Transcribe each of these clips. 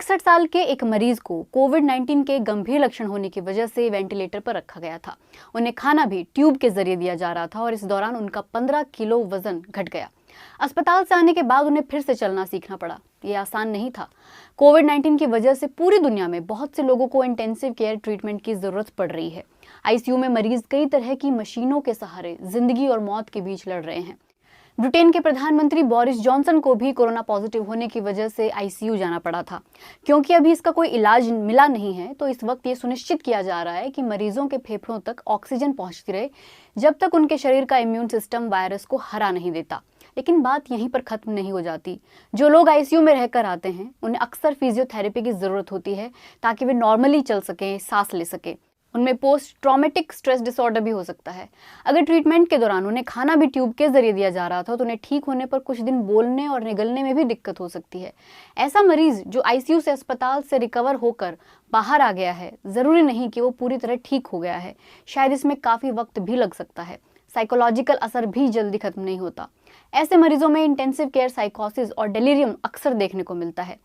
61 साल के एक मरीज को कोविड-19 के गंभीर लक्षण होने की वजह से वेंटिलेटर पर रखा गया था। उन्हें खाना भी ट्यूब के जरिए दिया जा रहा था और इस दौरान उनका 15 किलो वजन घट गया। अस्पताल से आने के बाद उन्हें फिर से चलना सीखना पड़ा। ये आसान नहीं था। कोविड-19 की वजह से पूरी दुनिया में बहुत से लोगों को इंटेंसिव केयर ट्रीटमेंट की जरूरत पड़ रही है। आईसीयू में मरीज कई तरह की मशीनों के सहारे जिंदगी और मौत के बीच लड़ रहे हैं। ब्रिटेन के प्रधानमंत्री बोरिस जॉनसन को भी कोरोना पॉजिटिव होने की वजह से आईसीयू जाना पड़ा था। क्योंकि अभी इसका कोई इलाज मिला नहीं है, तो इस वक्त ये सुनिश्चित किया जा रहा है कि मरीजों के फेफड़ों तक ऑक्सीजन पहुंचती रहे जब तक उनके शरीर का इम्यून सिस्टम वायरस को हरा नहीं देता। लेकिन बात यहीं पर खत्म नहीं हो जाती। जो लोग आईसीयू में रहकर आते हैं उन्हें अक्सर फिजियोथेरेपी की जरूरत होती है ताकि वे नॉर्मली चल सकें, सांस ले सकें। उनमें पोस्ट ट्रॉमेटिक स्ट्रेस डिसऑर्डर भी हो सकता है। अगर ट्रीटमेंट के दौरान उन्हें खाना भी ट्यूब के जरिए दिया जा रहा था तो उन्हें ठीक होने पर कुछ दिन बोलने और निगलने में भी दिक्कत हो सकती है। ऐसा मरीज जो आईसीयू से अस्पताल से रिकवर होकर बाहर आ गया है, जरूरी नहीं कि वो पूरी तरह ठीक हो गया है। शायद इसमें काफी वक्त भी लग सकता है। साइकोलॉजिकल असर भी जल्दी खत्म नहीं होता। ऐसे मरीजों में इंटेंसिव केयर साइकोसिस और डेलीरियम अक्सर देखने को मिलता है।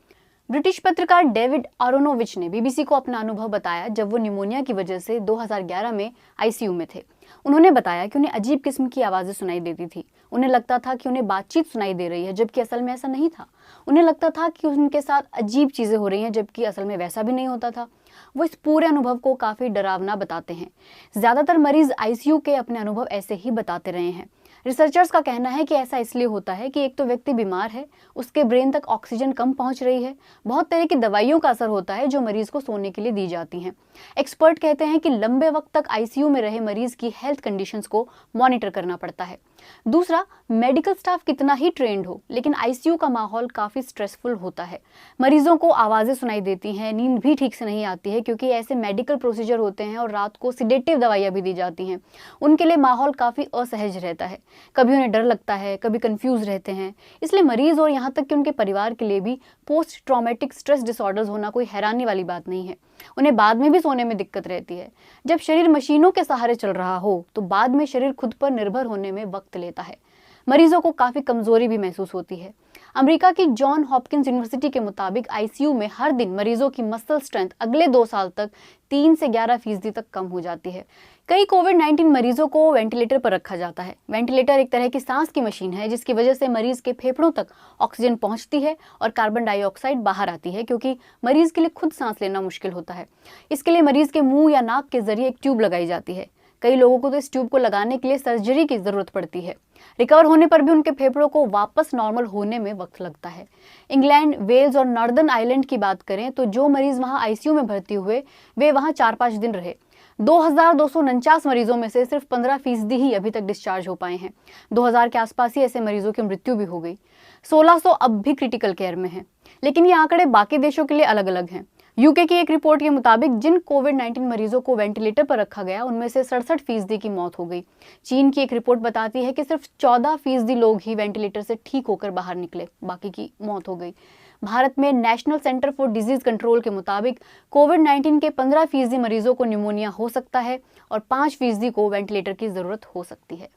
ब्रिटिश पत्रकार डेविड आरोनोविच ने बीबीसी को अपना अनुभव बताया जब वो निमोनिया की वजह से 2011 में आईसीयू में थे। उन्होंने बताया कि उन्हें अजीब किस्म की आवाज़ें सुनाई देती थी। उन्हें लगता था कि उन्हें बातचीत सुनाई दे रही है, जबकि असल में ऐसा नहीं था। उन्हें लगता था कि उनके साथ अजीब चीज़ें हो रही हैं, जबकि असल में वैसा भी नहीं होता था। वो इस पूरे अनुभव को काफ़ी डरावना बताते हैं। ज़्यादातर मरीज आईसीयू के अपने अनुभव ऐसे ही बताते रहे हैं। रिसर्चर्स का कहना है कि ऐसा इसलिए होता है कि एक तो व्यक्ति बीमार है, उसके ब्रेन तक ऑक्सीजन कम पहुंच रही है, बहुत तरह की दवाइयों का असर होता है जो मरीज को सोने के लिए दी जाती हैं। एक्सपर्ट कहते हैं कि लंबे वक्त तक आईसीयू में रहे मरीज की हेल्थ कंडीशंस को मॉनिटर करना पड़ता है। दूसरा, मेडिकल स्टाफ कितना ही ट्रेंड हो, लेकिन आईसीयू का माहौल काफ़ी स्ट्रेसफुल होता है। मरीजों को आवाज़ें सुनाई देती हैं, नींद भी ठीक से नहीं आती है क्योंकि ऐसे मेडिकल प्रोसीजर होते हैं और रात को सिडेटिव दवाइयाँ भी दी जाती हैं। उनके लिए माहौल काफ़ी असहज रहता है। कभी उन्हें डर लगता है, कभी कंफ्यूज रहते हैं। इसलिए मरीज और यहाँ तक कि उनके परिवार के लिए भी पोस्ट ट्रॉमेटिक स्ट्रेस डिसऑर्डर्स होना कोई हैरानी वाली बात नहीं है। उन्हें बाद में भी सोने में दिक्कत रहती है। जब शरीर मशीनों के सहारे चल रहा हो तो बाद में शरीर खुद पर निर्भर होने में वक्त लेता है। मरीजों को काफ़ी कमजोरी भी महसूस होती है। अमेरिका की जॉन हॉपकिंस यूनिवर्सिटी के मुताबिक आईसीयू में हर दिन मरीजों की मसल स्ट्रेंथ अगले 2 साल तक 3 से 11% तक कम हो जाती है। कई कोविड-19 मरीजों को वेंटिलेटर पर रखा जाता है। वेंटिलेटर एक तरह की सांस की मशीन है जिसकी वजह से मरीज के फेफड़ों तक ऑक्सीजन पहुंचती है और कार्बन डाइऑक्साइड बाहर आती है, क्योंकि मरीज के लिए खुद सांस लेना मुश्किल होता है। इसके लिए मरीज के मुंह या नाक के जरिए एक ट्यूब लगाई जाती है। कई लोगों को तो इस ट्यूब को लगाने के लिए सर्जरी की जरूरत पड़ती है। रिकवर होने पर भी उनके फेफड़ों को वापस नॉर्मल होने में वक्त लगता है। इंग्लैंड, वेल्स और नॉर्दर्न आयरलैंड की बात करें तो जो मरीज वहां आईसीयू में भर्ती हुए वे वहां 4-5 दिन रहे। 2249 मरीजों में से सिर्फ 15% ही अभी तक डिस्चार्ज हो पाए हैं। 2000 के आसपास ही ऐसे मरीजों की मृत्यु भी हो गई। 1600 अब भी क्रिटिकल केयर में हैं। लेकिन ये आंकड़े बाकी देशों के लिए अलग अलग हैं। यूके की एक रिपोर्ट के मुताबिक जिन कोविड-19 मरीजों को वेंटिलेटर पर रखा गया उनमें से 67% की मौत हो गई। चीन की एक रिपोर्ट बताती है कि सिर्फ 14% लोग ही वेंटिलेटर से ठीक होकर बाहर निकले, बाकी की मौत हो गई। भारत में national centre for disease control के मुताबिक कोविड-19 के 15% मरीजों को निमोनिया हो सकता है और 5% को वेंटिलेटर की जरूरत हो सकती है।